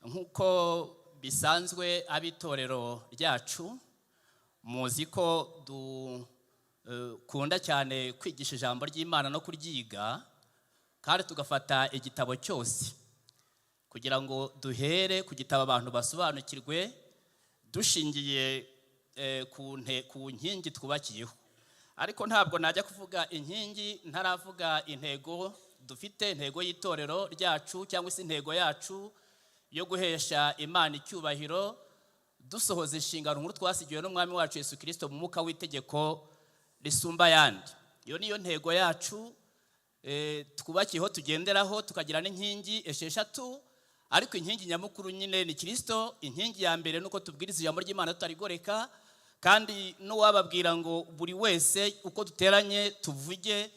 nkuko bisanzwe abitorero ryacu muzi ko dukunda cyane kwigisha ijambo ry'Imana no kuryiga, kandi tugafata igitabo cyose kugira ngo duhere ku gitabo abantu basobanukirwe dushingiye ku nkingi twubakiyeho. Ariko ntabwo najya kuvuga inkingi ntaravuga intego dufite, intego y'itorero ryacu cyangwa se intego yacu yo guhesha Imana icyubahiro dusohoza inshingano nkuru twasigiwe n'umwami wacu Yesu Kristo mu mwuka w'itegeko risumba yandi. Iyo niyo ntego yacu twubakiyeho tugenderaho, tukagira n'inkingi esheshatu, ariko inkingi nyamukuru nyine ni Kristo. Inkingi ya mbere nuko tubwiriza ijambo ry'Imana tutarigoreka, kandi n'uwababwira ngo buri wese uko duteranye tuvuge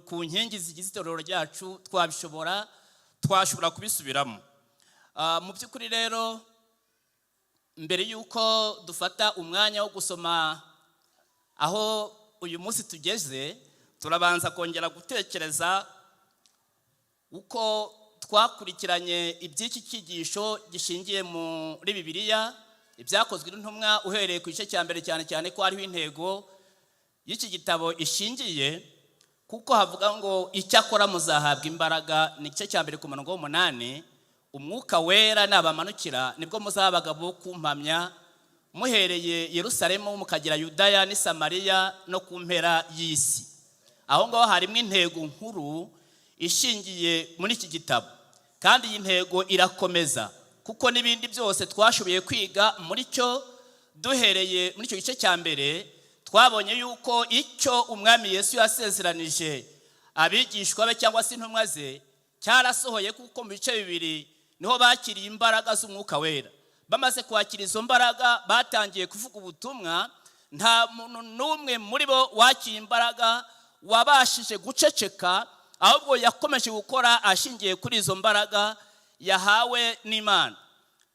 ku nkingi zigize itorero ryacu twashobora kubisubiramo. Mu by'ukuri rero, mbere y'uko dufata umwanya wo gusoma aho uyu munsi tugeze, turabanza kongera gutekereza uko twakurikiranye iby'iki cyigisho gishingiye muri Bibiliya, ibyakozwe n'intumwa, uhereye ku gice cya mbere, cyane cyane ko hariho intego y'iki gitabo ishingiye, kuko havuga ngo icyakora muzahabwa imbaraga, ni igice cya mbere ku murongo w'8, umwuka wera nabamanukira nibwo muzaba abagabo kumpamya, muhereye Yerusalemu mukagera Yudaya ni Samariya no ku mpera y'isi. Aho ngaho harimo intego nkuru ishingiye muri iki gitabo, kandi iyi ntego irakomeza kuko n'ibindi byose twashoboye kwiga muri cyo. Duhereye muri icyo gice cya mbere twabonye yuko icyo umwami Yesu yasezeranije abigishwa be cyangwa se intumwa ze cyarasohoye, kuko mu bice bibiri niho bakiriye imbaraga z'umwuka wera. Bamaze kwakira izo mbaraga batangiye kuvuga ubutumwa. Nta muntu n'umwe muri bo wakira imbaraga wabashije guceceka, ahubwo yakomeje gukora ashingiye kuri izo mbaraga yahawe n'Imana.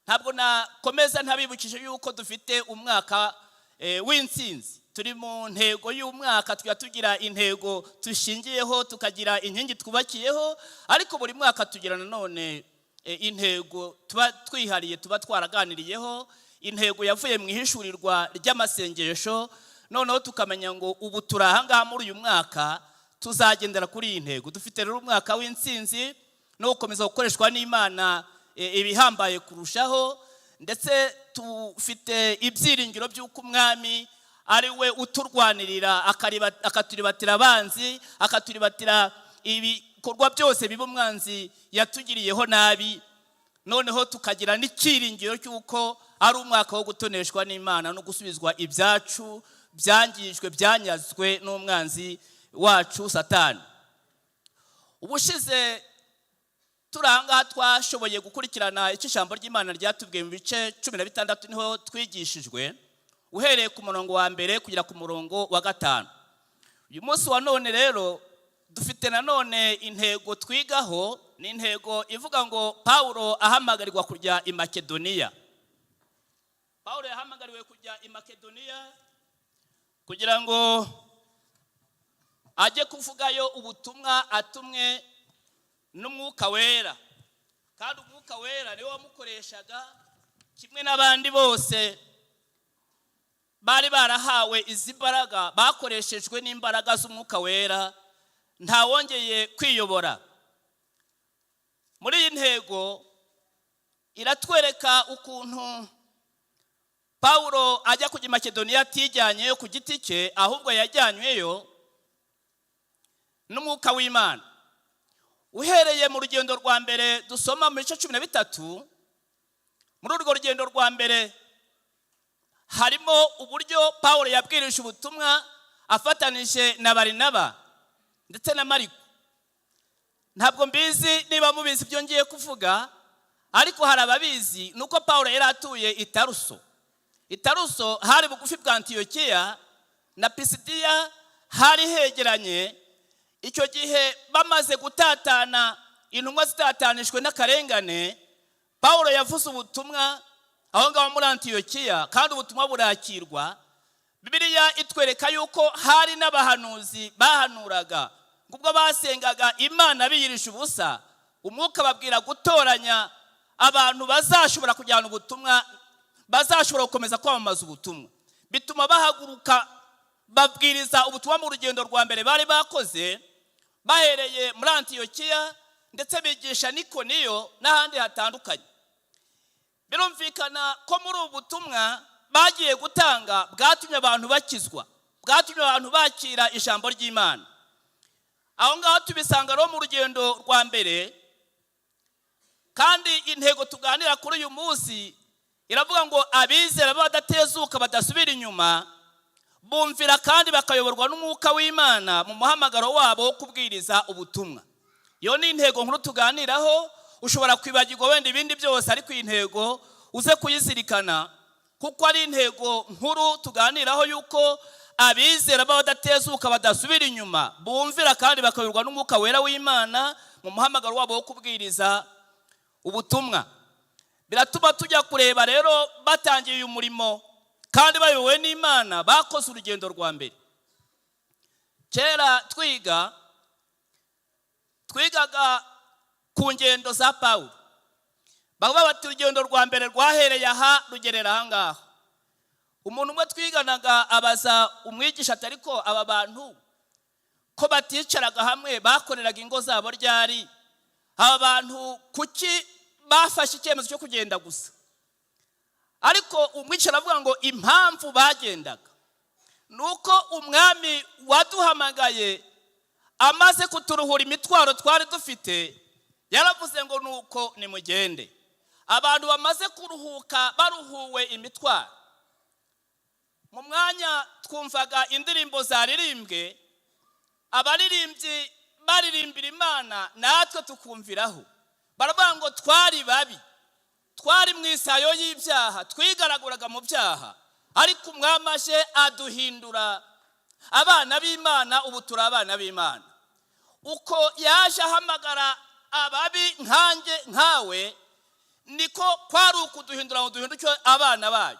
Ntabwo nakomeza ntabibukije yuko dufite umwaka w'intsinzi. Turi mu ntego y'umwaka, tugira intego dushingiyeho, tukagira inkingi twubakiyeho, ariko buri mwaka tugira nanone intego tuba twihariye, tuba twaraganiriyeho. Intego yavuye mu ihishurirwa ry'amasengesho, noneho tukamenya ngo ubu turi ahangaha muri uyu mwaka tuzagendera kuri iyi ntego. Dufite rero umwaka w'intsinzi no gukomeza gukoreshwa n'Imana ibihambaye kurushaho, ndetse tufite ibyiringiro by'uko umwami ari we uturwanirira, akaturibatira abanzi, akaturibatira ibikorwa byose biba umwanzi yatugiriyeho nabi. Noneho tukagira n'icyiringiro cy'uko ari umwaka wo gutoneshwa n'Imana no gusubizwa ibyacu byangijwe, byanyazwe n'umwanzi wacu Satani. Ubushize turanga twashoboye gukurikirana icyo ijambo ry'Imana ryatubwiye mu bice 16 niho twigishijwe, uhereye ku murongo wa mbere kugera ku murongo wa 5. Uyu munsi wa none rero dufite nanone intego twigaho, ni intego ivuga ngo Pawulo ahamagarirwa kujya i Makedoniya. Pawulo yahamagariwe kujya i Makedoniya kugira ngo ajye kuvugayo ubutumwa atumwe n'umwuka wera, kandi umwuka wera niwe wamukoreshaga kimwe n'abandi bose bari barahawe izi mbaraga, bakoreshejwe n'imbaraga z'umwuka wera, nta wongeye kwiyobora. Muri iyi ntego iratwereka ukuntu Pawulo ajya kujya i Makedoniya atijyanyeyo ku giti cye, ahubwo yajyanyweyo n'umwuka w'Imana. Uhereye mu rugendo rwa mbere dusoma mu bice 13, muri urwo rugendo rwa mbere harimo uburyo Pawulo yabwirije ubutumwa afatanije na Barinaba ndetse na Mariko. Ntabwo mbizi niba mubizi ibyo ngiye kuvuga, ariko hari ababizi. Nuko Pawulo yari atuye i Taruso. I Taruso hari bugufi bwa Antiyokiya na Pisidiya, hari hegeranye. Icyo gihe bamaze gutatana, intumwa zitatanishwe n'akarengane, Pawulo yavuze ubutumwa aho ngaho muri Antiyokiya, kandi ubutumwa burakirwa. Bibiliya itwereka yuko hari n'abahanuzi bahanuraga, ubwo basengaga Imana biyirije ubusa, umwuka babwira gutoranya abantu bazashobora kujyana ubutumwa, bazashobora gukomeza kwamamaza ubutumwa. Bituma bahaguruka babwiriza ubutumwa mu rugendo rwa mbere bari bakoze, bahereye muri Antiyokiya ndetse bigisha n'Ikoniyo n'ahandi hatandukanye. Birumvikana ko muri ubu butumwa bagiye gutanga bwatumye abantu bakizwa, bwatumye abantu bakira ijambo ry'Imana. Aho ngaho tubisanga rero mu rugendo rwa mbere, kandi intego tuganira kuri uyu munsi iravuga ngo abizera badatezuka badasubira inyuma, bumvira kandi bakayoborwa n'umwuka w'Imana mu muhamagaro wabo wo kubwiriza ubutumwa. Iyo ni intego nkuru tuganiraho. Ushobora kwibagirwa wenda ibindi byose, ariko intego uze kuyizirikana, kuko ari intego nkuru tuganiraho yuko abizera badatezuka badasubira inyuma, bumvira kandi bakayoborwa n'umwuka wera w'Imana mu muhamagaro wabo wo kubwiriza ubutumwa. Biratuma tujya kureba rero batangiye uyu murimo kandi bayobowe n'Imana, bakoze urugendo rwa mbere. Kera twigaga ku ngendo za Pawulo. Bavuga bati urugendo rwa mbere rwahereye aha rugerera aha ngaha. Umuntu umwe twiganaga abaza umwigisha ati ariko aba bantu ko baticaraga hamwe bakoreraga ingo zabo ryari? Aba bantu kuki bafashe icyemezo cyo kugenda gusa? Ariko umwigisha aravuga ngo impamvu bagendaga nuko umwami waduhamagaye amaze kuturuhura imitwaro twari dufite, yaravuze ngo nuko nimugende. Abantu bamaze kuruhuka, baruhuwe imitwaro. Mu mwanya twumvaga indirimbo zaririmbwe, abaririmbyi baririmbira Imana, natwe tukumviraho. Baravuga ngo twari babi, twari mu isayo y'ibyaha, twigaraguraga mu byaha, ariko umwami aje aduhindura abana b'Imana. Ubu turi abana b'Imana. Uko yaje ahamagara ababi nkanjye nkawe, niko kwari ukuduhindura ngo duhinduke abana bayo.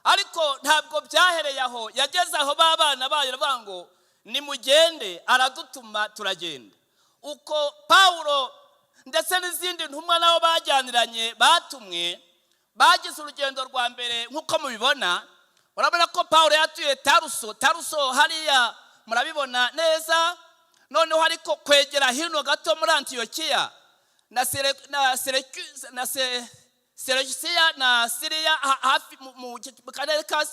Ariko ntabwo byahereye aho, yageze aho babana bayo aravuga ngo nimugende, aradutuma turagenda. Uko Pawulo ndetse n'izindi ntumwa nabo bajyaniranye batumwe, bagize urugendo rwa mbere nk'uko mubibona. Urabona ko Pawulo yatuye Taruso hariya, murabibona neza. Noneho ariko kwegera hino gato muri Antiyokiya na Seleukiya na Siriya, hafi mu karere ka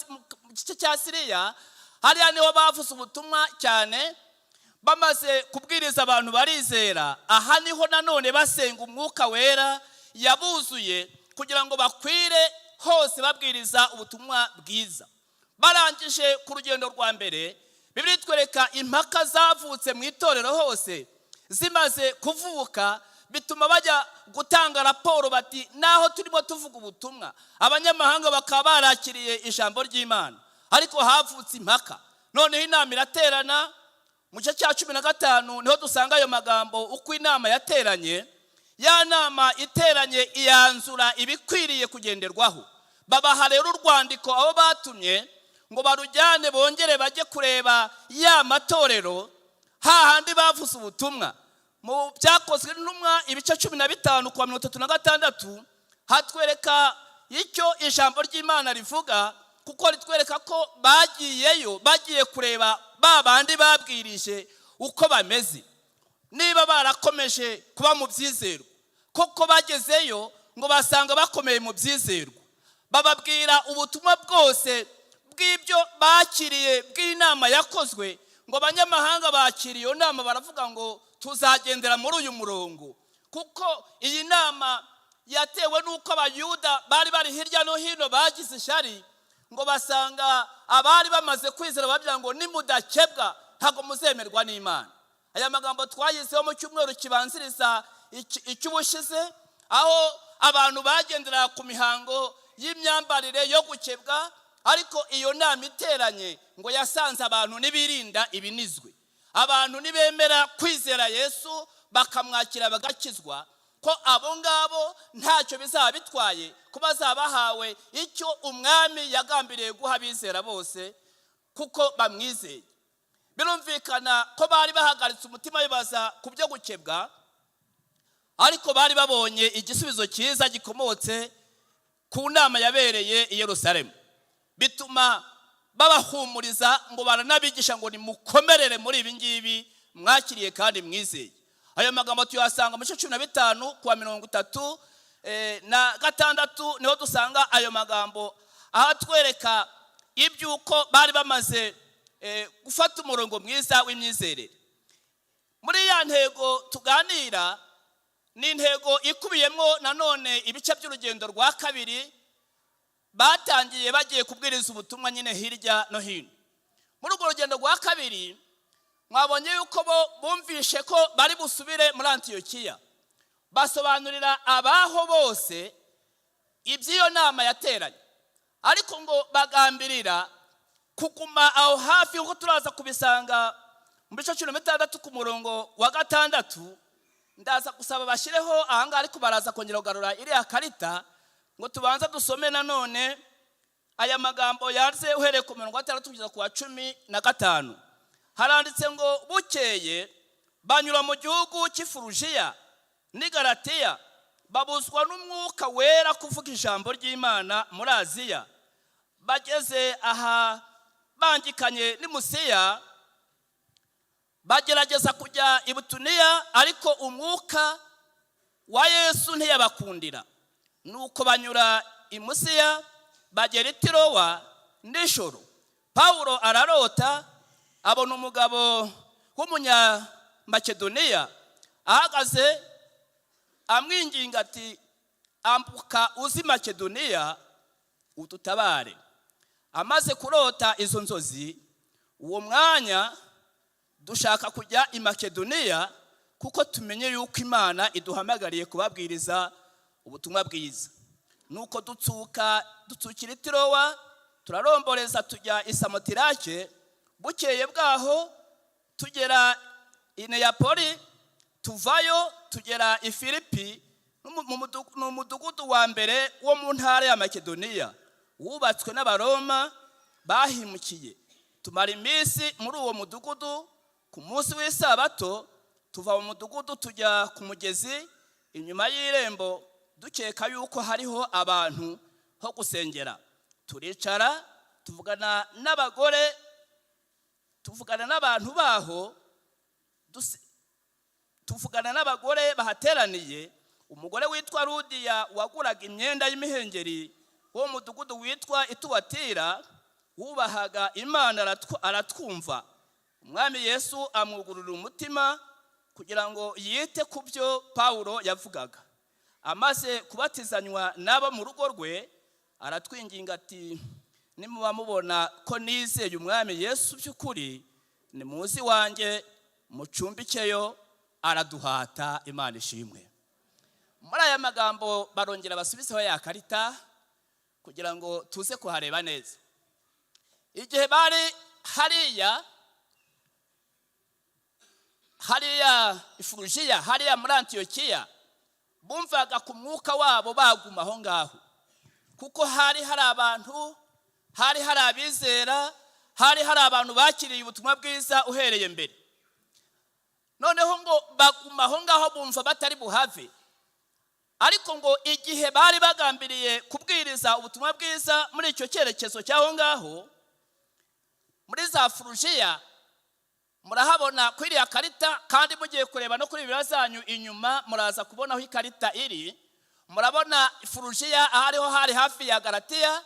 gice cya Siriya, hariya niho bavuze ubutumwa cyane. Bamaze kubwiriza abantu barizera, aha niho nanone basenga umwuka wera yabuzuye kugira ngo bakwire hose babwiriza ubutumwa bwiza. Barangije ku rugendo rwa mbere, Bibiliya itwereka impaka zavutse mu itorero hose. Zimaze kuvuka, bituma bajya gutanga raporo bati naho turimo tuvuga ubutumwa, abanyamahanga bakaba barakiriye ijambo ry'Imana, ariko havutse impaka. Noneho inama iraterana. Mu gice cya 15 niho dusanga ayo magambo, uko inama yateranye. Ya nama iteranye iyanzura ibikwiriye kugenderwaho. Babaha rero urwandiko abo batumye ngo barujyane bongere bajye kureba ya matorero hahandi bavuze ubutumwa. Mu Byakozwe n'Intumwa ibice 15 kwa 36 hatwereka icyo ijambo ry'Imana rivuga, kuko ritwereka ko bagiyeyo bagiye kureba babandi babwirije uko bameze, niba barakomeje kuba mu byizerwa. Koko bagezeyo ngo basanga bakomeye mu byizerwa. Bababwira ubutumwa bwose bw'ibyo bakiriye bw'inama yakozwe. Ngo abanyamahanga bakiriye iyo nama baravuga ngo tuzagendera muri uyu murongo, kuko iyi nama yatewe n'uko abayuda bari bari hirya no hino bagize ishari. Ngo basanga abari bamaze kwizera babwira ngo nimudakebwa ntago muzemerwa n'Imana. Aya magambo twayizeho mu cyumweru kibanziriza icy'ubushize, aho abantu bagendera ku mihango y'imyambarire yo gukebwa. Ariko iyo nama iteranye ngo yasanze abantu nibirinda ibinizwe, abantu nibemera kwizera Yesu bakamwakira bagakizwa, ko abo ngabo ntacyo bizaba bitwaye, kuba zabahawe icyo umwami yagambiriye guha bizera bose kuko bamwizeye. Birumvikana ko bari bahagaritse umutima bibaza ku byo gukebwa. ariko bari babonye igisubizo cyiza gikomotse ku nama yabereye i Yerusalemu, bituma babahumuriza ngo baranabigisha ngo nimukomerere muri ibi ngibi mwakiriye kandi mwizeye. Ayo magambo tuyasanga mu 15 kwa 36 niho dusanga ayo magambo ahatwereka ibyuko bari bamaze gufata umurongo mwiza w'imyizerere. Muri ya ntego tuganira ni intego ikubiyemo nanone ibice by'urugendo rwa kabiri batangiye bagiye kubwiriza ubutumwa nyine hirya no hino. Muri urwo rugendo rwa kabiri mwabonye yuko bo bumvishe ko bari busubire muri Antiyokiya, basobanurira abaho bose iby'iyo nama yateranye, ariko ngo bagambirira kuguma aho hafi nko turaza kubisanga mu bice 16 ku murongo wa 6. Ndaza gusaba bashireho ahanga ariko baraza kongera kugarura iriya karita ngo tubanza dusome nanone aya magambo yarze uhereye ku murongo wa 6 kugeza ku wa 15. Haranditse ngo bukeye banyura mu gihugu cy'Ifurujiya n'i Galatiya, babuzwa n'umwuka wera kuvuga ijambo ry'Imana muri Aziya. Bageze aha bangikanye n'i Musiya, bagerageza kujya i Butuniya, ariko umwuka wa Yesu ntiyabakundira. Nuko banyura i Musiya bagera i Tirowa nijoro. Pawulo ararota abona umugabo w'umunya Makedoniya ahagaze amwinginga ati, ambuka uzi Makedoniya ututabare. Amaze kurota izo nzozi, uwo mwanya dushaka kujya i Makedoniya kuko tumenye yuko Imana iduhamagariye kubabwiriza ubutumwa bwiza. Nuko dutsukira i Tirowa, turaromboreza tujya i Samotirake. Bukeye bwaho tugera i Neyapoli, tuvayo tugera i Filipi, n'umudugudu wa mbere wo mu ntara ya Makedoniya wubatswe n'Abaroma bahimukiye. Tumara iminsi muri uwo mudugudu. Ku munsi w'isabato tuva mu mudugudu tujya ku mugezi inyuma y'irembo, dukeka yuko hariho abantu ho gusengera. Turicara tuvugana n'abantu baho, tuvugana n'abagore bahateraniye. Umugore witwa Rudiya waguraga imyenda y'imihengeri wo mudugudu witwa Ituwatira wubahaga Imana aratwumva. Umwami Yesu amwugurura umutima kugira ngo yite ku byo Pawulo yavugaga. Amaze kubatizanywa n'abo mu rugo rwe, aratwinginga ati, nimuba mubona ko nizeye umwami Yesu by'ukuri, nimuzi wanjye mucumbikeyo, araduhata. Imana ishimwe. Muri aya magambo barongera basubizeho ya karita kugira ngo tuze kuhareba neza. Igihe bari hariya Ifurujiya, hariya muri Antiyokiya, bumvaga ku mwuka wabo baguma aho ngaho, kuko hari abantu, hari abizera, hari abantu bakiriye ubutumwa bwiza uhereye mbere. Noneho ngo baguma aho ngaho bumva batari buhave, ariko ngo igihe bari bagambiriye kubwiriza ubutumwa bwiza muri icyo cyerekezo cy'aho ngaho muri za Furujiya, murahabona kuri iriya karita, kandi mugiye kureba no kuri Bibiliya zanyu inyuma muraza kubona aho ikarita iri. Murabona Furujiya ahariho hari hafi ya Galatiya,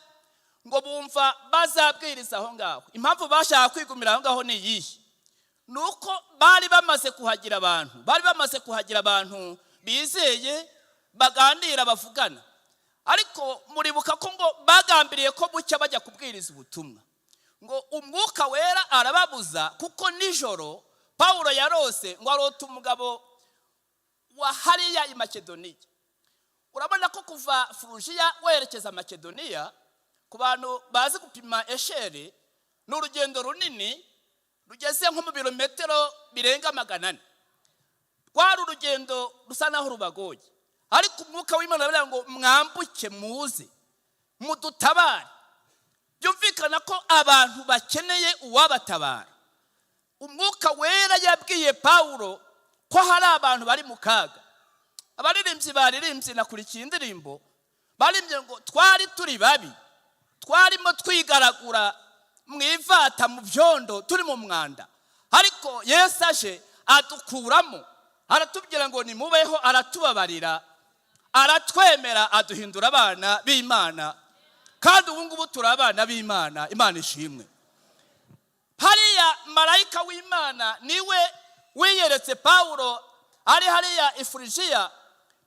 ngo bumva bazabwiriza aho ngaho. Impamvu bashaka kwigumira aho ngaho ni iyihe? Nuko bari bamaze kuhagira abantu bizeye, bagandira, bavugana. Ariko muribuka ko ngo bagambiriye ko bucya bajya kubwiriza ubutumwa, ngo umwuka wera arababuza, kuko nijoro Pawulo yarose ngo arota umugabo wa hariya i Makedoniya. Urabona ko kuva Furujiya werekeza Makedoniya, ku bantu bazi gupima esheri, n'urugendo runini rugeze nko mu birometero birenga 400. Rwari urugendo rusa naho rubagoye, ariko umwuka w'Imana aravuga ngo mwambuke muze mudutabare. Byumvikana ko abantu bakeneye uwabatabara. Umwuka wera yabwiye Pawulo ko hari abantu bari mu kaga, abaririmbyi baririmbye nakurikiye indirimbo barimbye ngo twari turi babi, twarimo twigaragura mu ivata mu byondo turi mu mwanda, ariko Yesu aje adukuramo, aratubwira ngo nimubeho, aratubabarira, aratwemera, aduhindura abana b'Imana, kandi ubu ngubu turi abana b'Imana. Imana ishimwe. Hariya marayika w'Imana niwe wiyeretse Pawulo ari hariya i Furugiya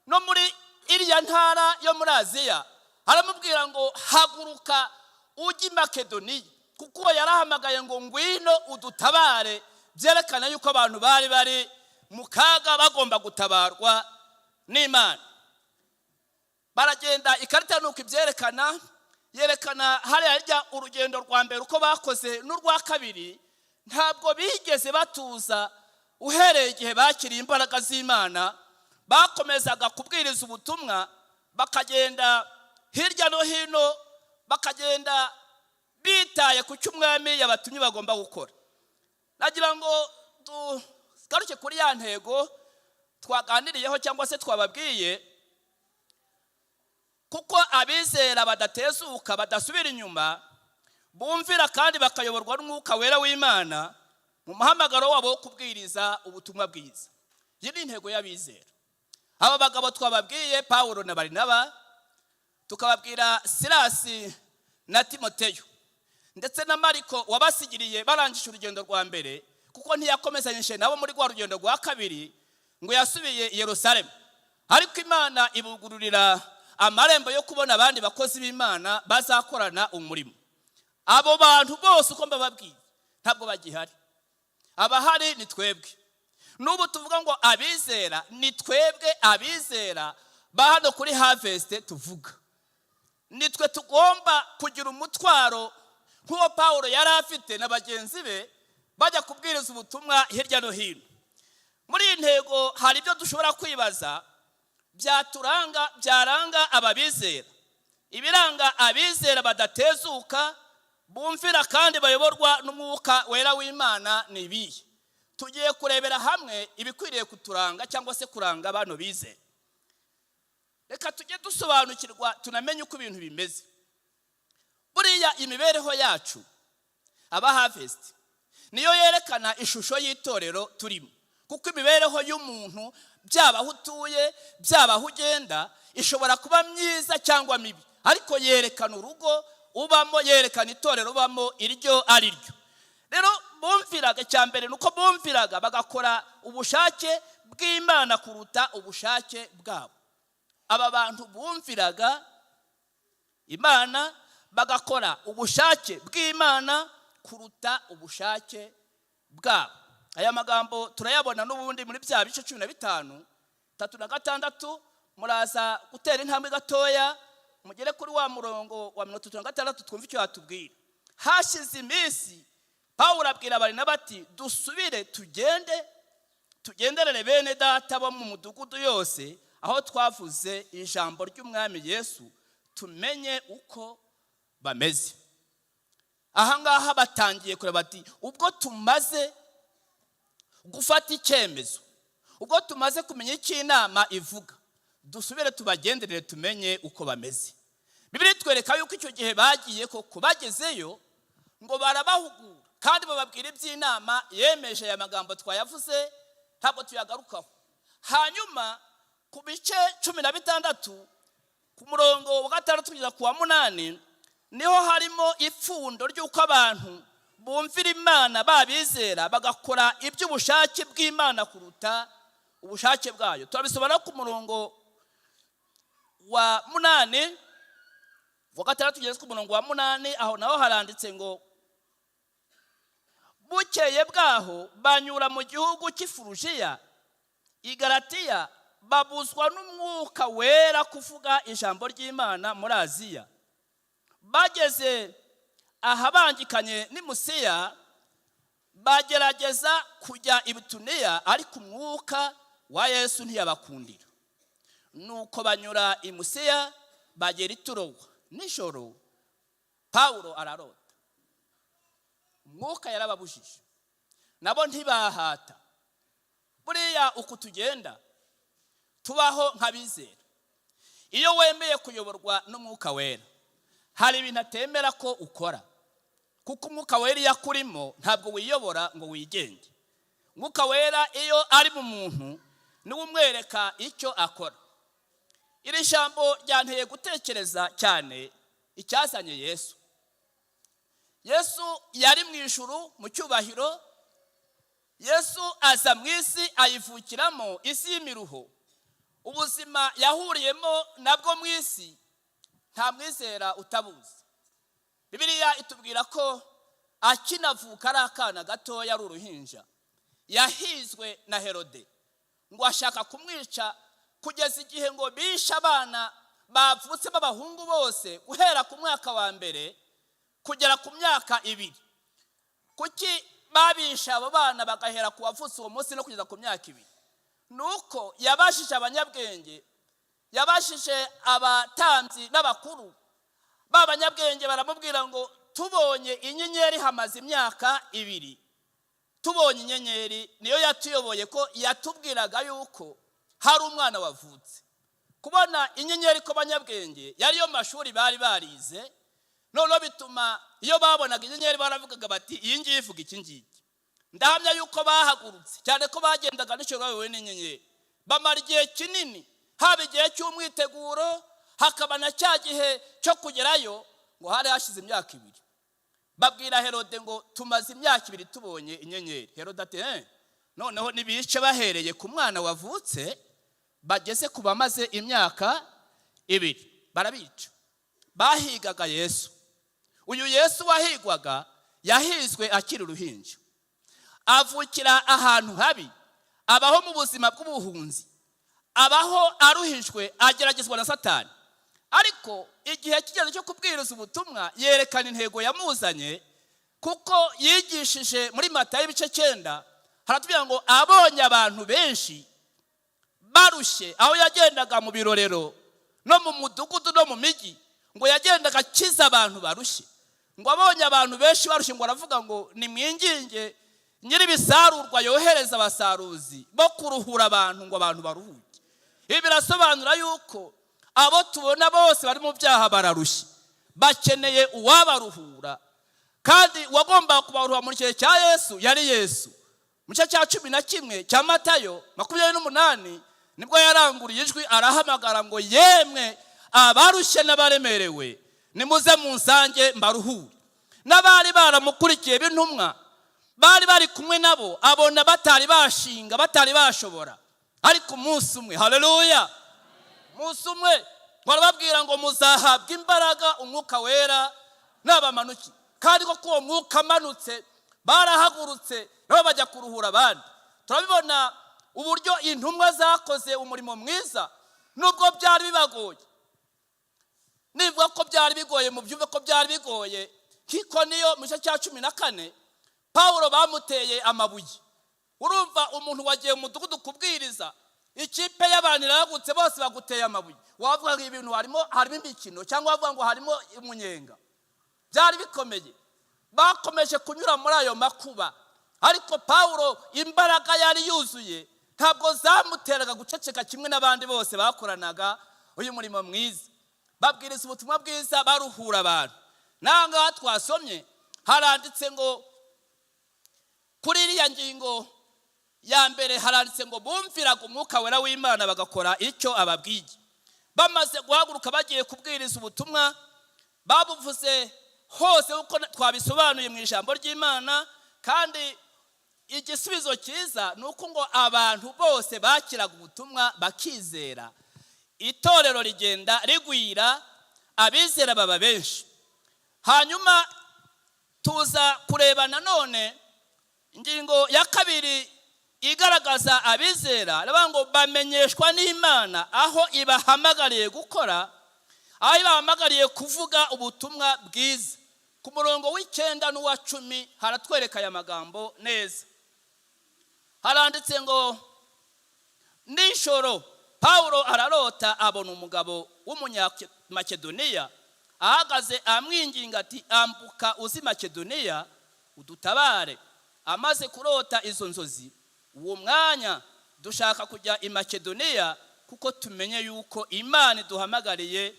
no muri iriya ntara yo muri Aziya, aramubwira ngo haguruka ujye i Makedoniya, kuko yarahamagaye ngo ngwino udutabare, byerekana yuko abantu bari mu kaga bagomba gutabarwa n'Imana. Baragenda, ikarita nuko ibyerekana, yerekana hariya urugendo rwa mbere uko bakoze n'urwa kabiri, ntabwo bigeze batuza uhereye igihe bakiriye imbaraga z'Imana. Bakomezaga kubwiriza ubutumwa, bakagenda hirya no hino, bakagenda bitaye ku cy'umwami yabatumye bagomba gukora. Nagira ngo tugaruke kuri ya ntego twaganiriyeho cyangwa se twababwiye, kuko abizera badatezuka, badasubira inyuma, bumvira kandi bakayoborwa n'Umwuka Wera w'Imana mu muhamagaro wabo wo kubwiriza ubutumwa bwiza. Iyi ni intego y'abizera. Aba bagabo twababwiye Pawulo na Barinaba, tukababwira Silasi na Timoteyo, ndetse na Mariko wabasigiriye barangije urugendo rwa mbere, kuko ntiyakomezanyije nabo muri rwa rugendo rwa kabiri ngo yasubiye i Yerusalemu. Ariko Imana ibugururira amarembo yo kubona abandi bakozi b'Imana bazakorana umurimo. Abo bantu bose uko mbababwiye ntabwo bagihari, abahari ni twebwe. N'ubu tuvuga ngo abizera, ni twebwe abizera ba hano kuri Harvest tuvuga. Nitwe tugomba kugira umutwaro nk'uwo Pawulo yari afite na bagenzi be bajya kubwiriza ubutumwa hirya no hino. Muri iyi ntego hari ibyo dushobora kwibaza byaranga ababizera. Ibiranga abizera badatezuka, bumvira kandi bayoborwa n'Umwuka Wera w'Imana ni ibihe? Tugiye kurebera hamwe ibikwiriye kuturanga cyangwa se kuranga abantu bizera. Reka tujye dusobanukirwa, tunamenye uko ibintu bimeze. Buriya imibereho yacu aba Harvest niyo yerekana ishusho y'itorero turimo, kuko imibereho y'umuntu byaba aho utuye, byaba aho ugenda, ishobora kuba myiza cyangwa mibi, ariko yerekana urugo ubamo, yerekana itorero ubamo iryo ari ryo. Rero bumviraga, cyambere nuko bumviraga bagakora ubushake bw'Imana kuruta ubushake bwabo. Aba bantu bumviraga Imana bagakora ubushake bw'Imana kuruta ubushake bwabo. Aya magambo turayabona n'ubundi muri bya bice 15, 36. Muraza gutera intambwe gatoya mugere kuri wa murongo wa 36 twumva icyo hatubwira. Hashize iminsi Pawulo abwira Barinaba ati dusubire tugenderere bene data bo mu mudugudu yose aho twavuze ijambo ry'Umwami Yesu, tumenye uko bameze. Aha ngaha batangiye kureba bati ubwo tumaze gufata icyemezo, ubwo tumaze kumenya icyo inama ivuga, dusubire tubagenderere tumenye uko bameze. Bibiliya itwereka yuko icyo gihe bagiye koko bagezeyo ngo barabahugura kandi bababwira iby'inama yemeje aya magambo twayavuze, ntabwo tuyagarukaho. Hanyuma ku bice 16 ku murongo wa 6 kugeza ku wa 8 niho harimo ipfundo ry'uko abantu bumvira Imana babizera bagakora iby'ubushake bw'Imana kuruta ubushake bwayo. Turabisobanura ku murongo wa 8 wa 6 kugeza ku murongo wa 8, aho naho haranditse ngo bukeye bwaho banyura mu gihugu cy'Ifurugiya i Galatiya, babuzwa n'Umwuka Wera kuvuga ijambo ry'Imana muri Aziya. Bageze ahabangikanye n'i Musiya, bagerageza kujya i Bituniya, ariko Umwuka wa Yesu ntiyabakundira. Nuko banyura i Musiya bagera i Turowa. Nijoro Pawulo ararota, Umwuka yarababujije, nabo ntibahata. Buriya uko tugenda tubaho nk'abizera. Iyo wemeye kuyoborwa n'umwuka wera, hari ibintu atemera ko ukora, kuko umwuka wera iyo akurimo ntabwo wiyobora ngo wigenge. Umwuka wera iyo ari mu muntu niwe umwereka icyo akora. Iri jambo ryanteye gutekereza cyane icyazanye Yesu. Yesu yari mu ijuru mu cyubahiro. Yesu aza mu isi ayivukiramo, isi y'imiruho. Ubuzima yahuriyemo nabwo mu isi nta mwizera utabuzi. Bibiliya itubwira ko akinavuka ari akana gatoya, ari uruhinja, yahizwe na Herode ngo ashaka kumwica, kugeza igihe ngo bishe abana bavutse b'abahungu bose guhera ku mwaka wa mbere kugera ku myaka 2. Kuki babisha abo bana bagahera ku wavutse uwo munsi no kugeza ku myaka 2? Nuko yabashije abanyabwenge, yabashije abatambyi n'abakuru. Babanyabwenge baramubwira ngo tubonye inyenyeri hamaze imyaka 2. Tubonye inyenyeri niyo yatuyoboye ko yatubwiraga yuko hari umwana wavutse. Kubona inyenyeri ko banyabwenge yariyo mashuri bari barize, none bituma iyo babonaga inyenyeri baravugaga bati iyi ngiyi ivuga iki ngiki. Ndahamya yuko bahagurutse cyane ko bagendaga n'icyo bayobowe n'inyenyeri. Bamara igihe kinini, haba igihe cy'umwiteguro, hakaba na cya gihe cyo kugerayo, ngo hari hashize imyaka 2. Babwira Herode ngo tumaze imyaka 2 tubonye inyenyeri. Herode ati noneho nibice bahereye ku mwana wavutse bageze ku bamaze imyaka 2, barabica. Bahigaga Yesu. Uyu Yesu wahigwaga yahizwe akiri uruhinja, avukira ahantu habi, abaho mu buzima bw'ubuhunzi, abaho aruhijwe, ageragezwa na Satani. Ariko igihe kigeze cyo kubwiriza ubutumwa yerekana intego yamuzanye, kuko yigishije muri Matayo ibice 9 haratubwira ngo abonye abantu benshi barushye, aho yagendaga mu birorero no mu mudugudu no mu migi, ngo yagendaga akiza abantu barushye. Ngo abonye abantu benshi barushye, ngo aravuga ngo nimwinginge nyiri bisarurwa yohereza abasaruzi bo kuruhura abantu, ngo abantu baruhuke. Ibi birasobanura yuko abo tubona bose bari mu byaha bararushye, bakeneye uwabaruhura, kandi wagomba kubaruhura mu gihe cya Yesu yari Yesu. Mu gice cya 11 cya Matayo 28 nibwo yaranguriye ijwi arahamagara ngo yemwe abarushye n'abaremerewe nimuze munsange mbaruhure. N'abari baramukurikiye b'intumwa bari bari kumwe nabo, abona batari bashinga, batari bashobora. Ariko umunsi umwe, haleluya, umunsi umwe barababwira ngo muzahabwa imbaraga umwuka wera n'abamanuki. Kandi ko uwo mwuka amanutse barahagurutse nabo bajya kuruhura abandi. Turabibona uburyo intumwa zakoze umurimo mwiza nubwo byari bibagoye. Nivuga ko byari bigoye, mu byumve ko byari bigoye. Kiko niyo mu gice cya 14 Pawulo bamuteye amabuye. Urumva umuntu wagiye mu mudugudu kubwiriza, ikipe y'abantu iragutse bose baguteye amabuye, wavuga ngo ibintu harimo imikino, cyangwa wavuga ngo harimo umunyenga. Byari bikomeye. Bakomeje kunyura muri ayo makuba, ariko Pawulo imbaraga yari yuzuye, ntabwo zamuteraga guceceka kimwe n'abandi bose bakoranaga uyu murimo mwiza. Babwiriza ubutumwa bwiza, baruhura abantu. Nanga twasomye haranditse ngo kuri iriya ngingo ya mbere haranditse ngo bumviraga umwuka wera w'Imana bagakora icyo ababwiye. Bamaze guhaguruka bagiye kubwiriza ubutumwa, babuvuze hose uko twabisobanuye mu ijambo ry'Imana. Kandi igisubizo cyiza nuko ngo abantu bose bakiraga ubutumwa bakizera, itorero rigenda rigwira, abizera baba benshi. Hanyuma tuza kureba nanone ingingo ya 2 igaragaza abizera, ngo bamenyeshwa n'Imana aho ibahamagariye gukora, aho ibahamagariye kuvuga ubutumwa bwiza. Ku murongo w'9 n'uwa 10 haratwereka aya magambo neza. Haranditse ngo nijoro Pawulo ararota abona umugabo w'umunyamakedoniya ahagaze amwinginga ati ambuka uzi Makedoniya udutabare. Amaze kurota izo nzozi, uwo mwanya dushaka kujya i Makedoniya kuko tumenye yuko Imana iduhamagariye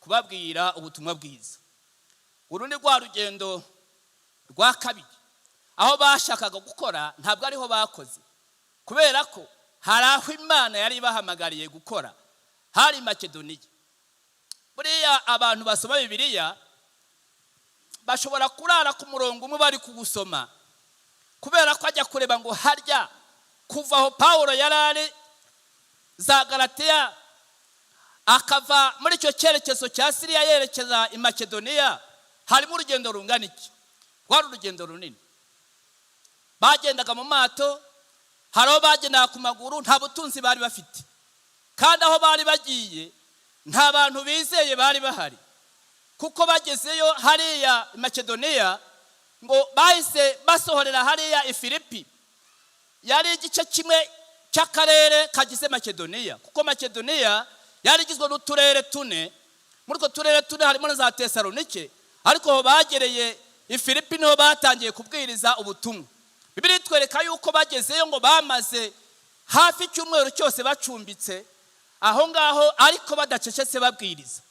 kubabwira ubutumwa bwiza. Urundi rwa rugendo rwa kabiri, aho bashakaga gukora ntabwo ariho bakoze, kubera ko hari aho Imana yari bahamagariye gukora, hari Makedoniya. Buriya abantu basoma Bibiliya bashobora kurara ku murongo umwe bari kugusoma, kubera ko ajya kureba ngo harya kuva aho Pawulo yarari za Galatiya akava muri icyo cyerekezo cya Siriya yerekeza i Makedoniya, harimo urugendo rungana iki? Rwari urugendo runini. Bagendaga mu mato, hari aho bagendaga ku maguru, nta butunzi bari bafite, kandi aho bari bagiye nta bantu bizeye bari bahari, kuko bagezeyo hariya i Makedoniya ngo bahise basohorera hariya i Filipi, yari igice kimwe cy'akarere kagize Makedoniya, kuko Makedoniya yari igizwe n'uturere tune. Muri utwo turere tune harimo na za Tesalonike, ariko aho bagereye i Filipi niho batangiye kubwiriza ubutumwa. Bibiliya itwereka yuko bagezeyo ngo bamaze hafi icyumweru cyose bacumbitse aho ngaho, ariko badacecetse babwiriza.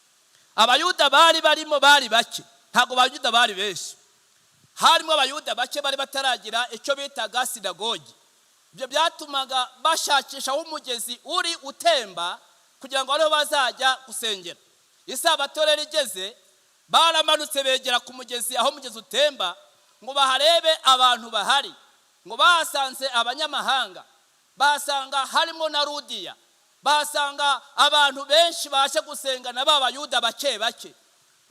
Abayuda bari barimo bari bake, ntabwo abayuda bari benshi, harimo abayuda bake bari bataragira icyo bitaga sinagogi. Ibyo byatumaga bashakisha aho umugezi uri utemba kugira ngo ariho bazajya gusengera. Isabato rero igeze, baramanutse begera ku mugezi, aho umugezi utemba, ngo baharebe abantu bahari. Ngo bahasanze abanyamahanga, basanga harimo na Rudiya, basanga abantu benshi baje gusenga na b'abayuda bake bake.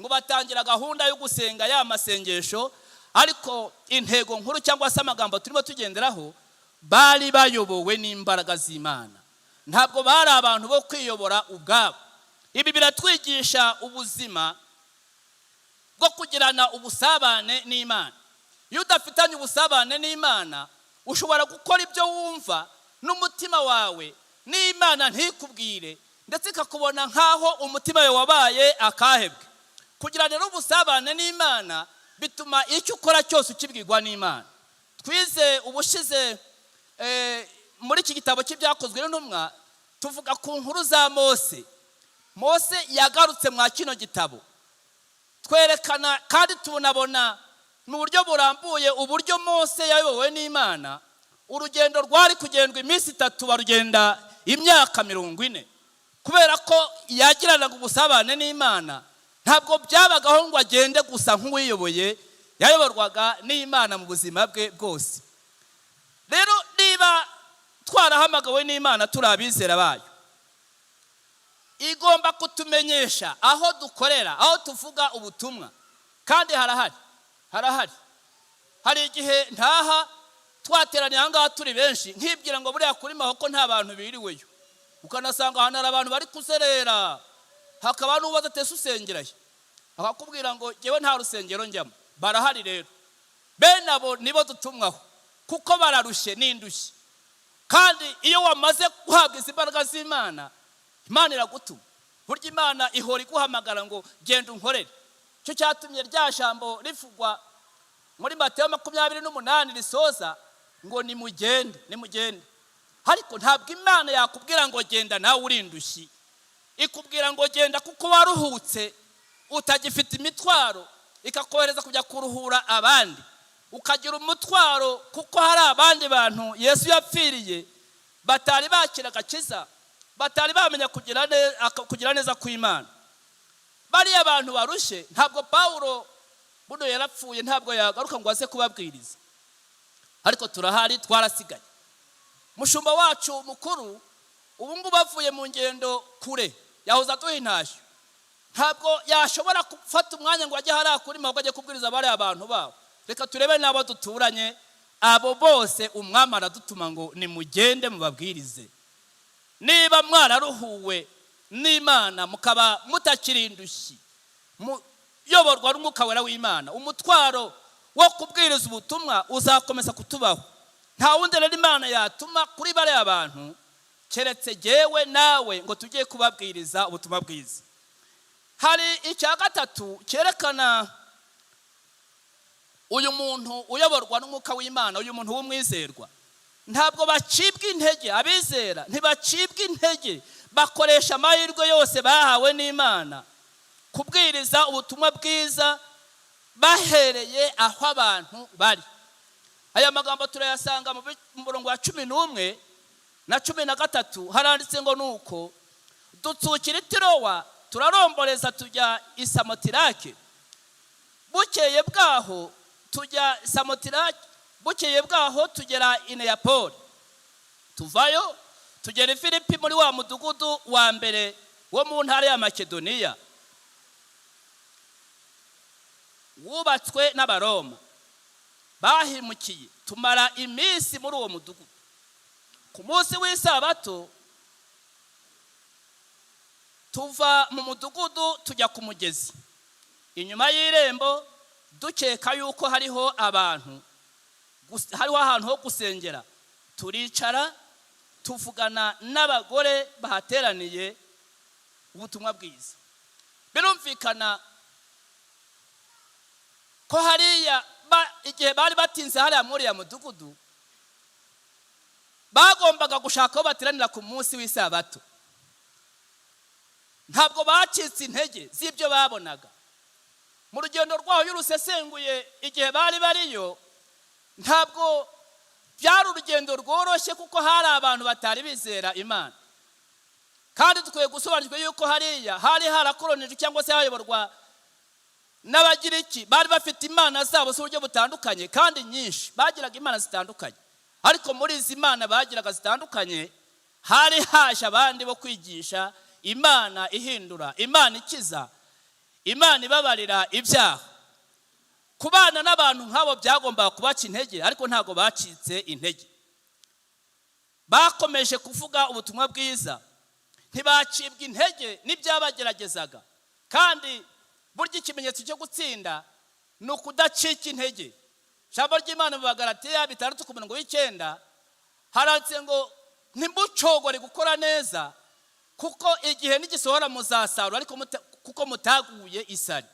Ngo batangira gahunda yo gusenga ya masengesho, ariko intego nkuru cyangwa se amagambo turimo tugenderaho, bari bayobowe n'imbaraga z'Imana, ntabwo bari abantu bo kwiyobora ubwabo. Ibi biratwigisha ubuzima bwo kugirana ubusabane n'Imana. Iyo udafitanye ubusabane n'Imana, ushobora gukora ibyo wumva n'umutima wawe, n'Imana ntikubwire, ndetse ikakubona nkaho umutima wawe wabaye akahebwe. Kugirana rero ubusabane n'Imana bituma icyo ukora cyose ukibwirwa n'Imana. Twize ubushize muri iki gitabo cy'Ibyakozwe n'Intumwa, tuvuga ku nkuru za Mose. Mose yagarutse mwa kino gitabo, twerekana kandi tunabona mu buryo burambuye uburyo Mose yayobowe n'Imana. Urugendo rwari kugendwa iminsi 3, barugenda imyaka 40, kubera ko yagiranaga ubusabane n'Imana. Ntabwo byabagaho ngo agende gusa nk'uwiyoboye, yayoborwaga n'Imana mu buzima bwe bwose. Rero niba twarahamagawe n'Imana turi abizera bayo, igomba kutumenyesha aho dukorera, aho tuvuga ubutumwa. Kandi hari igihe ntaha twateraniye aha ngaha turi benshi, nkibwira ngo buriya kuri Mahoko nta bantu biriweyo, ukanasanga hano hari abantu bari kuzerera, hakaba n'ubaza atese usengerayo, akakubwira ngo jyewe nta rusengero njyamo. Barahari rero, bene abo nibo dutumwaho, kuko bararushye n'indushyi. Kandi iyo wamaze guhabwa izi mbaraga z'Imana, Imana iragutuma. Burya Imana ihora iguhamagara ngo genda unkorere. Cyo cyatumye rya jambo rivugwa muri Mateyo 28 risoza ngo nimugende. Ariko ntabwo Imana yakubwira ngo genda nawe urindushyi, ikubwira ngo genda kuko waruhutse, utagifite imitwaro, ikakohereza kujya kuruhura abandi. Ukagira umutwaro kuko hari abandi bantu Yesu yapfiriye batari bakira agakiza, batari bamenya kugira neza kw'Imana. Bari abantu barushe, ntabwo Pawulo buno yarapfuye ntabwo yagaruka ngo aze kubabwiriza, ariko turahari, twarasigaye. Mushumba wacu mukuru ubu ngubu bavuye mu ngendo kure, yahoza duha intashyo, ntabwo yashobora gufata umwanya ngo ajye hariya kuri Mahoko ajye kubwiriza bari abantu babo. Reka turebe n'abo duturanye, abo bose umwami aradutuma ngo nimugende mubabwirize. Niba mwararuhuwe n'Imana mukaba mutakiri indushyi, muyoborwa n'Umwuka Wera w'Imana, umutwaro wo kubwiriza ubutumwa uzakomeza kutubaho. Nta wundi rero Imana yatuma kuri bari abantu keretse jyewe nawe ngo tugiye kubabwiriza ubutumwa bwiza. Hari icya gatatu cyerekana uyu muntu uyoborwa n'Umwuka w'Imana, uyu muntu w'umwizerwa. Ntabwo bacibwa intege, abizera ntibacibwa intege bakoresha amahirwe yose bahawe n'Imana kubwiriza ubutumwa bwiza bahereye aho abantu bari. Aya magambo turayasanga mu murongo wa 11 na 13 haranditse ngo nuko dutsukira i Tirowa turaromboreza tujya i Samotirake. Bukeye bwaho tujya Samotirake, bukeye bwaho tugera i Neyapoli. Tuvayo tugera i Filipi muri wa mudugudu wa mbere wo mu ntara ya Makedoniya wubatswe n'Abaroma. Bahimukiye tumara iminsi muri uwo mudugudu. Ku munsi w'isabato tuva mu mudugudu tujya ku mugezi inyuma y'irembo, dukeka yuko hariho abantu, hariho ahantu ho gusengera. Turicara tuvugana n'abagore bahateraniye ubutumwa bwiza. Birumvikana ko hariya igihe bari batinze hariya muri ya mudugudu bagombaga gushaka aho bateranira ku munsi w'isabato. Ntabwo bacitse intege z'ibyo babonaga. Mu rugendo rwaho y'urusesenguye igihe bari bariyo, ntabwo byari urugendo rworoshye kuko hari abantu batari bizera Imana. Kandi tukwiye gusobanukirwa yuko hariya hari harakoronijwe cyangwa se hayoborwa n'Abagiriki bari bafite imana zabo z'uburyo butandukanye kandi nyinshi. Bagiraga imana zitandukanye, ariko muri izi mana bagiraga zitandukanye hari haje abandi bo kwigisha Imana ihindura, Imana ikiza, Imana ibabarira ibyaha. Kubana n'abantu nk'abo byagombaga kubaca intege, ariko ntago bacitse intege. Bakomeje kuvuga ubutumwa bwiza, ntibacibwa intege n'ibyabageragezaga. Kandi burya ikimenyetso cyo gutsinda ni ukudacika intege. Ijambo ry'Imana mu Bagalatiya 6:9 haranditse ngo ntimucogore gukora neza kuko igihe nigisohora muzasarura, ariko kuko mutaguye isari.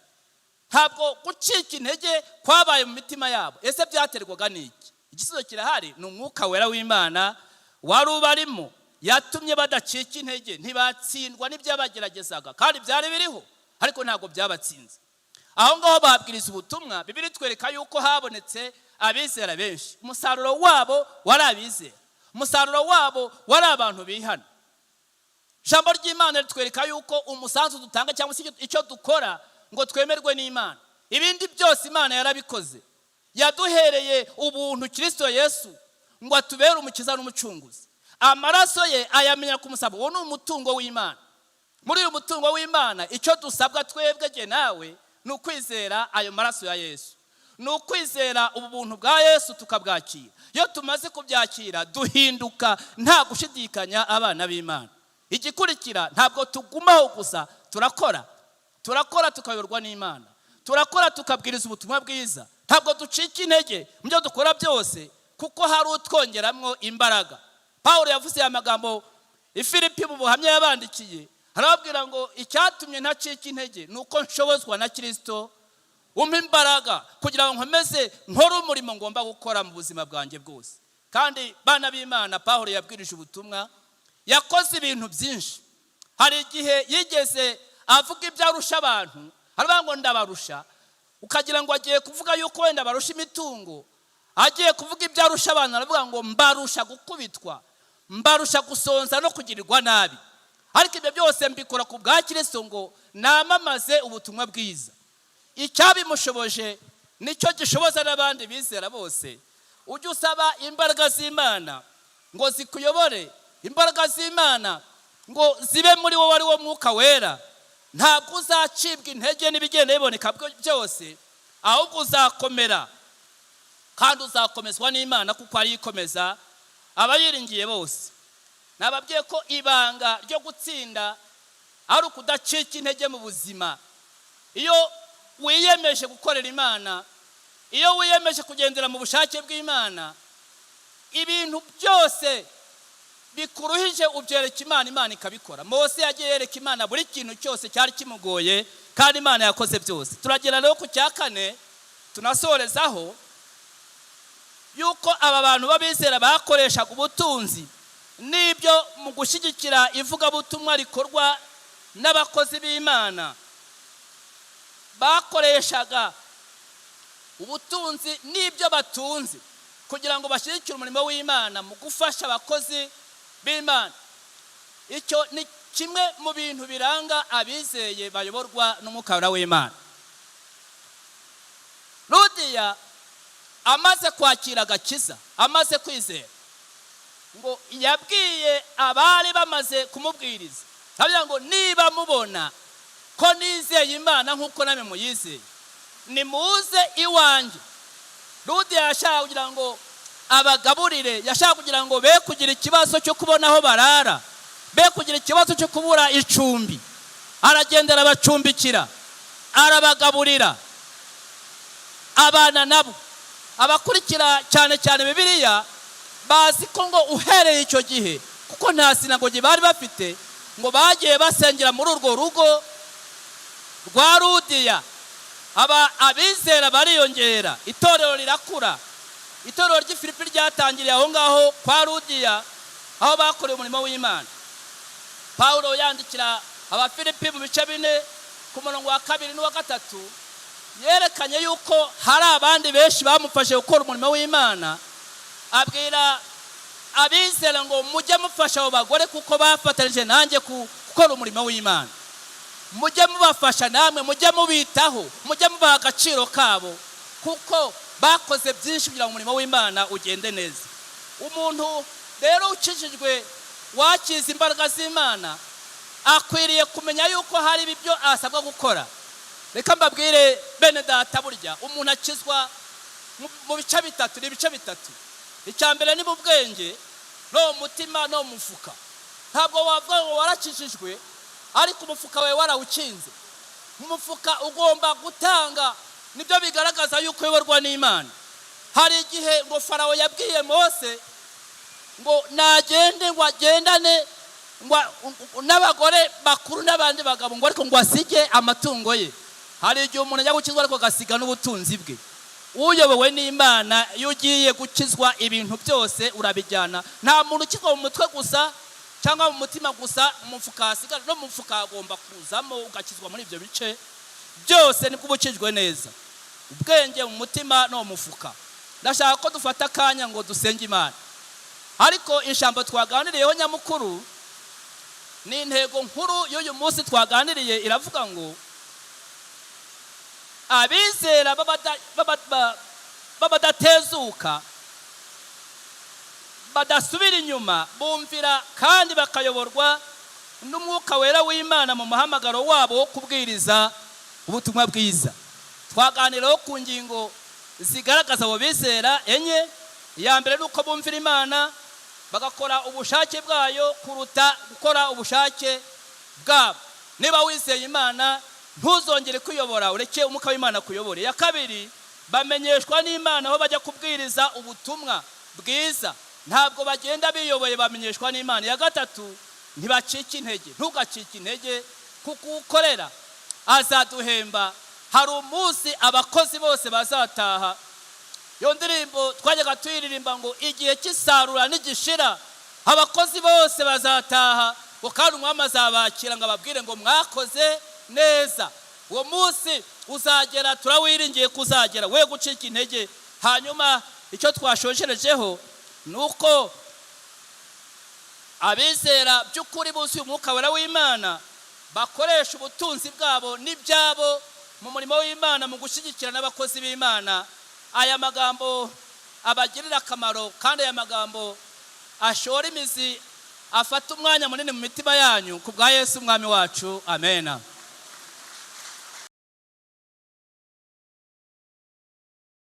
Ntabwo gucika intege kwabaye mu mitima yabo. Ese byaterwaga n'iki? Igisubizo kirahari, ni umwuka wera w'Imana wari ubarimo yatumye badacika intege. Ntibatsindwa n'ibyabageragezaga, kandi byari biriho, ariko ntabwo byabatsinze. Aho ngaho babwiriza ubutumwa, Bibiri twereka yuko habonetse abizera benshi. Umusaruro wabo wari abizera, umusaruro wabo wari abantu bihana. Ijambo ry'Imana ritwereka yuko umusanzu dutanga cyangwa se icyo dukora ngo twemerwe n'Imana, ibindi byose Imana yarabikoze. Yaduhereye ubuntu Kristo Yesu ngo atubere umukiza n'umucunguzi. Amaraso ye ayamenya ku musaraba. Uwo ni umutungo w'Imana. Muri uyu mutungo w'Imana icyo dusabwa twebwe je nawe ni ukwizera ayo maraso ya Yesu, ni ukwizera ubu buntu bwa Yesu tukabwakira. Iyo tumaze kubyakira duhinduka nta gushidikanya abana b'Imana. Igikurikira, ntabwo tugumaho gusa, turakora tukayoborwa n'Imana, turakora tukabwiriza ubutumwa bwiza. Ntabwo ducika intege mu byo dukora byose, kuko hari utwongeramwo imbaraga. Pawulo yavuze aya magambo i Filipi mu buhamya yabandikiye, arababwira ngo icyatumye ntacika intege ni uko nshobozwa na Kristo umpa imbaraga kugira ngo nkomeze nkore umurimo ngomba gukora mu buzima bwanjye bwose. Kandi bana b'Imana, Pawulo yabwirije ubutumwa, yakoze ibintu byinshi. Hari igihe yigeze avuga ibyo arusha abantu, aravuga ngo ndabarusha, ukagira ngo agiye kuvuga yuko wenda barusha imitungo. Agiye kuvuga ibyo arusha abantu, aravuga ngo mbarusha gukubitwa, mbarusha gusonza no kugirirwa nabi. Ariko ibyo byose mbikora ku bwa Kristo ngo namamaze ubutumwa bwiza. Icyabimushoboje nicyo gishoboza n'abandi bizera bose. Ujye usaba imbaraga z'Imana ngo zikuyobore, imbaraga z'Imana ngo zibe muri wowe, ari wo mwuka wera. Ntabwo uzacibwa intege n'ibigenda biboneka byose, ahubwo uzakomera kandi uzakomezwa n'Imana, kuko ari ikomeza abayiringiye bose. Nababwiye ko ibanga ryo gutsinda ari ukudacika intege mu buzima. Iyo wiyemeje gukorera Imana, iyo wiyemeje kugendera mu bushake bw'Imana, ibintu byose bikuruhije ubyereka Imana, Imana ikabikora. Mose yagiye yereka Imana buri kintu cyose cyari kimugoye, kandi Imana yakoze byose. Turagera rero ku cya kane tunasorezaho, yuko aba bantu babizera bakoreshaga ubutunzi n'ibyo mu gushyigikira ivugabutumwa rikorwa n'abakozi b'Imana bakoreshaga ubutunzi n'ibyo batunze kugira ngo bashyigikire umurimo w'Imana mu gufasha abakozi b'Imana. Icyo ni kimwe mu bintu biranga abizeye bayoborwa n'Umwuka w'Imana. Ludiya amaze kwakira agakiza, amaze kwizera, ngo yabwiye abari bamaze kumubwiriza, avuga ngo niba mubona ko nizeye Imana nk'uko namwe muyizeye, nimuze iwanjye. Ludiya yashaka kugira ngo abagaburire, yashaka kugira ngo be kugira ikibazo cyo kubona aho barara, be kugira ikibazo cyo kubura icumbi. Aragendera abacumbikira, arabagaburira, abana nabo. Abakurikira cyane cyane Bibiliya bazi ko ngo uhereye icyo gihe, kuko nta sinagogi bari bafite, ngo bagiye basengera muri urwo rugo rwa Ludiya. Abizera bariyongera, itorero rirakura. Itorero ry'Ifilipi ryatangiriye aho ngaho kwa Ludiya, aho bakoreye umurimo w'Imana. Pawulo yandikira Abafilipi mu bice 4 ku murongo wa 2 n'uwa 3 yerekanye yuko hari abandi benshi bamufashe gukora umurimo w'Imana. Abwira abizera ngo mujye mufasha abo bagore kuko bafatanije nanjye gukora umurimo w'Imana. Mujye mubafasha namwe, mujye mubitaho, mujye mubaha agaciro kabo, kuko bakoze byinshi kugira ngo umurimo w'Imana ugende neza. Umuntu rero ukijijwe wakiza imbaraga z'Imana akwiriye kumenya yuko hari ibyo asabwa gukora. Reka mbabwire bene data, burya umuntu akizwa mu bice bitatu. Icya mbere ni mu bwenge, no mutima, no mufuka. Ntabwo wavuga ngo warakijijwe ariko umufuka wawe warawukinze. Mu mufuka ugomba gutanga, nibyo bigaragaza yuko uyoborwa n'Imana. Hari igihe ngo Farawo yabwiye Mose ngo nagende, ngo agendane n'abagore bakuru n'abandi bagabo, ngo ariko ngo asige amatungo ye. Hari igihe umuntu ajya gukizwa ariko agasiga n'ubutunzi bwe. Uyobowe n'Imana, iyo ugiye gukizwa ibintu byose urabijyana. Nta muntu ukizwa mu mutwe gusa cyangwa mu mutima gusa, umufuka hasigara, no mu mufuka agomba kuzamo ugakizwa muri ibyo bice byose, nibwo ubukijwe neza. Ubwenge, mu mutima, no mu mufuka. Ndashaka ko dufata akanya ngo dusenge Imana. Ariko ijambo twaganiriyeho nyamukuru ni intego nkuru y'uyu munsi twaganiriye, iravuga ngo abizera badatezuka, badasubira inyuma, bumvira kandi bakayoborwa n'Umwuka wera w'Imana mu muhamagaro wabo wo kubwiriza ubutumwa bwiza. Twaganiraho ku ngingo zigaragaza abo bizera enye. Iya mbere nuko bumvira Imana bagakora ubushake bwayo kuruta gukora ubushake bwabo. Niba wizeye Imana ntuzongere kuyobora, ureke Umwuka w'Imana kuyobora. Ya kabiri, bamenyeshwa n'Imana aho bajya kubwiriza ubutumwa bwiza, ntabwo bagenda biyoboye, bamenyeshwa n'Imana. Ya gatatu, ntibacika intege. Ntugacike intege, kuko ukorera azaduhemba. Hari umunsi abakozi bose bazataha. Iyo ndirimbo twajyaga tuyiririmba ngo igihe cy'isarura nigishira abakozi bose bazataha, ngo kandi Umwami azabakira ngo ababwire ngo mwakoze neza. Uwo munsi uzagera, turawiringiye kuzagera, we gucika intege. Hanyuma icyo twashojerejeho nuko abizera by'ukuri buzuye Umwuka wera w'Imana bakoresha ubutunzi bwabo n'ibyabo mu murimo w'Imana, mu gushyigikira n'abakozi b'Imana. Aya magambo abagirira akamaro, kandi aya magambo ashora imizi, afata umwanya munini mu mitima yanyu, ku bwa Yesu Umwami wacu. Amena.